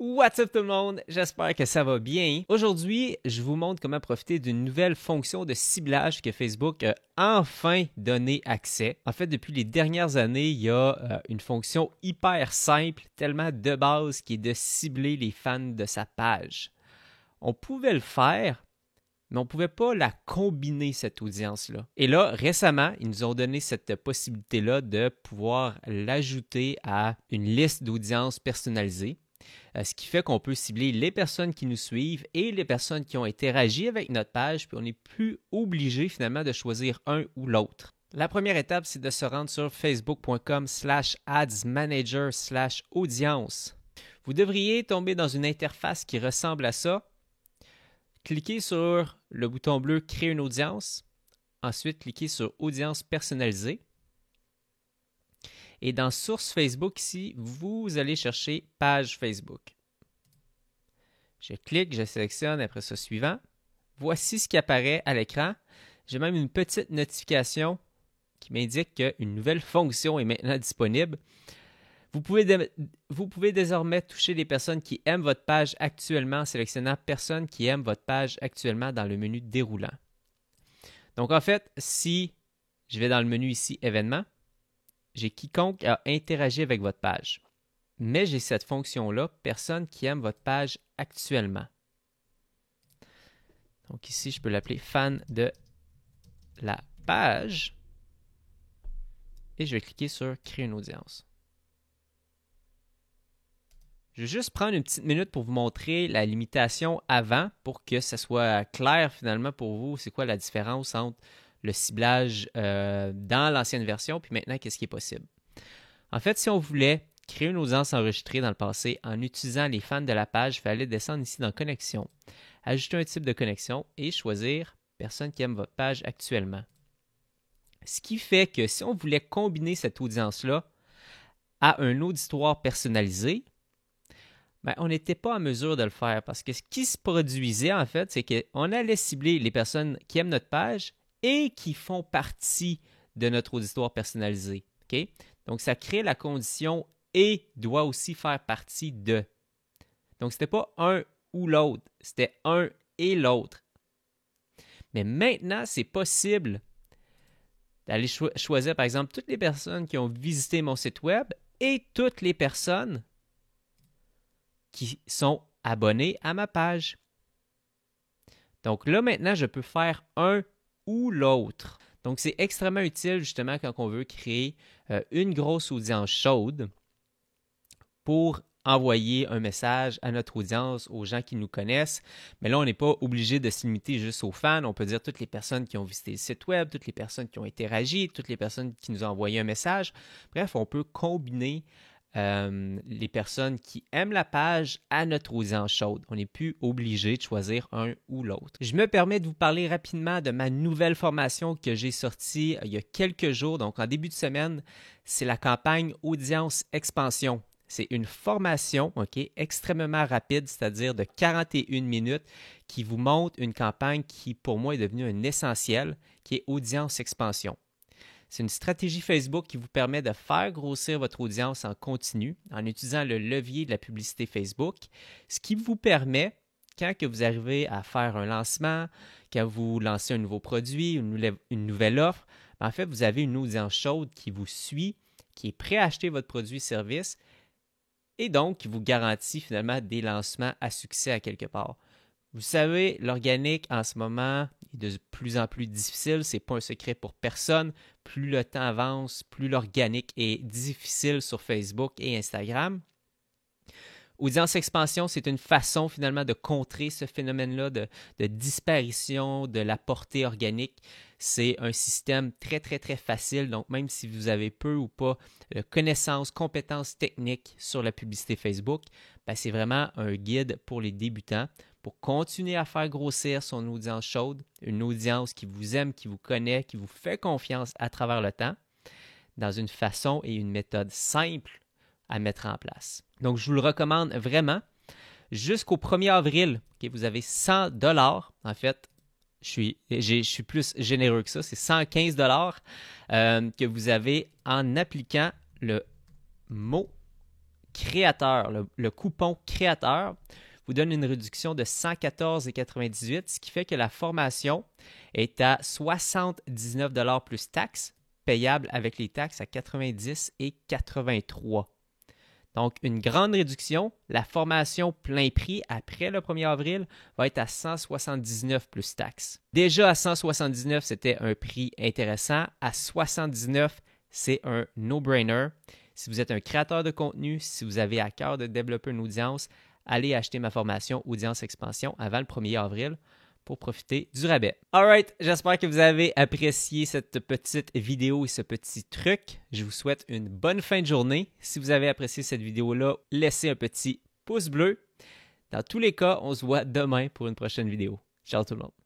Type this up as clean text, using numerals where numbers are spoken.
What's up tout le monde? J'espère que ça va bien. Aujourd'hui, je vous montre comment profiter d'une nouvelle fonction de ciblage que Facebook a enfin donné accès. En fait, depuis les dernières années, il y a une fonction hyper simple, tellement de base, qui est de cibler les fans de sa page. On pouvait le faire, mais on ne pouvait pas la combiner, cette audience-là. Et là, récemment, ils nous ont donné cette possibilité-là de pouvoir l'ajouter à une liste d'audiences personnalisées. Ce qui fait qu'on peut cibler les personnes qui nous suivent et les personnes qui ont interagi avec notre page, puis on n'est plus obligé finalement de choisir un ou l'autre. La première étape, c'est de se rendre sur facebook.com/adsmanager/audience. Vous devriez tomber dans une interface qui ressemble à ça. Cliquez sur le bouton bleu « Créer une audience ». Ensuite, cliquez sur « Audience personnalisée ». Et dans Source Facebook ici, vous allez chercher « Page Facebook ». Je clique, je sélectionne, après ça, suivant. Voici ce qui apparaît à l'écran. J'ai même une petite notification qui m'indique qu'une nouvelle fonction est maintenant disponible. Vous pouvez désormais toucher les personnes qui aiment votre page actuellement en sélectionnant « Personnes qui aiment votre page actuellement » dans le menu déroulant. Donc en fait, si je vais dans le menu ici « Événements », j'ai quiconque a interagi avec votre page. Mais j'ai cette fonction-là, personne qui aime votre page actuellement. Donc ici, je peux l'appeler fan de la page. Et je vais cliquer sur créer une audience. Je vais juste prendre une petite minute pour vous montrer la limitation avant pour que ça soit clair finalement pour vous. C'est quoi la différence entre le ciblage dans l'ancienne version puis maintenant qu'est-ce qui est possible. En fait, si on voulait créer une audience enregistrée dans le passé en utilisant les fans de la page, il fallait descendre ici dans Connexion, ajouter un type de connexion et choisir Personne qui aime votre page actuellement. Ce qui fait que si on voulait combiner cette audience-là à un auditoire personnalisé, ben, on n'était pas en mesure de le faire parce que ce qui se produisait en fait, c'est qu'on allait cibler les personnes qui aiment notre page et qui font partie de notre auditoire personnalisé. Okay? Donc, ça crée la condition et doit aussi faire partie de. Donc, ce n'était pas un ou l'autre, c'était un et l'autre. Mais maintenant, c'est possible d'aller choisir, par exemple, toutes les personnes qui ont visité mon site web et toutes les personnes qui sont abonnées à ma page. Donc là, maintenant, je peux faire un ou l'autre. Donc, c'est extrêmement utile justement quand on veut créer une grosse audience chaude pour envoyer un message à notre audience, aux gens qui nous connaissent. Mais là, on n'est pas obligé de se limiter juste aux fans. On peut dire toutes les personnes qui ont visité le site web, toutes les personnes qui ont interagi, toutes les personnes qui nous ont envoyé un message. Bref, on peut combiner les personnes qui aiment la page à notre audience chaude. On n'est plus obligé de choisir un ou l'autre. Je me permets de vous parler rapidement de ma nouvelle formation que j'ai sortie il y a quelques jours. Donc, en début de semaine, c'est la campagne Audience Expansion. C'est une formation extrêmement rapide, c'est-à-dire de 41 minutes, qui vous montre une campagne qui, pour moi, est devenue un essentiel, qui est Audience Expansion. C'est une stratégie Facebook qui vous permet de faire grossir votre audience en continu en utilisant le levier de la publicité Facebook, ce qui vous permet, quand que vous arrivez à faire un lancement, quand vous lancez un nouveau produit, une nouvelle offre, en fait, vous avez une audience chaude qui vous suit, qui est prêt à acheter votre produit-service et donc qui vous garantit finalement des lancements à succès à quelque part. Vous savez, l'organique en ce moment est de plus en plus difficile. Ce n'est pas un secret pour personne. Plus le temps avance, plus l'organique est difficile sur Facebook et Instagram. Audience expansion, c'est une façon finalement de contrer ce phénomène-là de disparition de la portée organique. C'est un système très, très, très facile. Donc, même si vous avez peu ou pas de connaissances, compétences techniques sur la publicité Facebook, ben, c'est vraiment un guide pour les débutants pour continuer à faire grossir son audience chaude, une audience qui vous aime, qui vous connaît, qui vous fait confiance à travers le temps, dans une façon et une méthode simple à mettre en place. Donc, je vous le recommande vraiment. Jusqu'au 1er avril, vous avez 100 $. En fait, je suis plus généreux que ça. C'est 115 $ que vous avez en appliquant le mot créateur, le coupon créateur, vous donne une réduction de 114,98, ce qui fait que la formation est à 79 $ plus taxes, payable avec les taxes à 90,83. Donc, une grande réduction. La formation plein prix après le 1er avril va être à 179 plus taxes. Déjà à 179, c'était un prix intéressant. À 79, c'est un no-brainer. Si vous êtes un créateur de contenu, si vous avez à cœur de développer une audience, allez acheter ma formation Audience Expansion avant le 1er avril pour profiter du rabais. Alright, j'espère que vous avez apprécié cette petite vidéo et ce petit truc. Je vous souhaite une bonne fin de journée. Si vous avez apprécié cette vidéo-là, laissez un petit pouce bleu. Dans tous les cas, on se voit demain pour une prochaine vidéo. Ciao tout le monde.